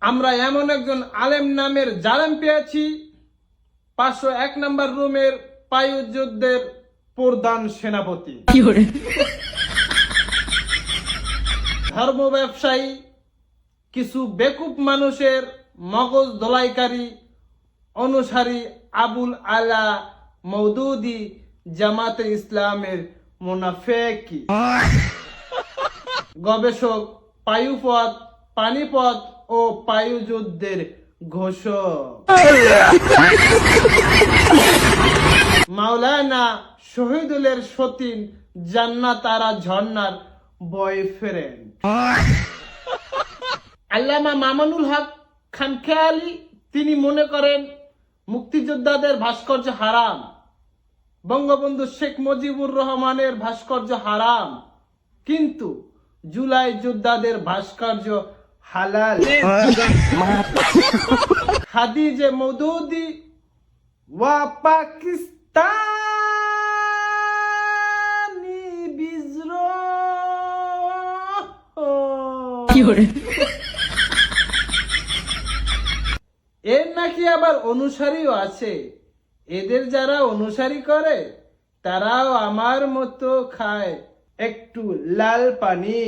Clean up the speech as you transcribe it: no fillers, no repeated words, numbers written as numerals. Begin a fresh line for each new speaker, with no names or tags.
আমরা এমন একজন আলেম নামের জালেম পেয়েছি, 501 নম্বর রুমের পায়ুযুদ্ধের প্রধান সেনাপতি, ধর্ম ব্যবসায়ী, কিছু বেকুব মানুষের মগজ ধোলাইকারী অনুসারী আবুল আলা মওদুদি জামাতে ইসলামের মুনাফেকি গবেষক, পায়ুপথ, পানিপথ ও পায়ুযুদ্ধের ঘোষক মাওলানা শহীদুলের সতীন জান্নাত আরা ঝর্ণার বয়ফ্রেন্ড আল্লামা মামুনুল হক খান খেয়ালি, তিনি মনে করেন মুক্তিযোদ্ধাদের ভাস্কর্য হারাম, বঙ্গবন্ধু শেখ মুজিবুর রহমানের ভাস্কর্য হারাম, কিন্তু জুলাই যোদ্ধাদের ভাস্কর্য হালাল। খাদিজে মওদুদি ওয়া পাকিস্তানি বিদ্রোহ এর নাকি আবার অনুসারীও আছে। এদের যারা অনুসারী করে তারাও আমার মতো খায় একটু লাল পানি।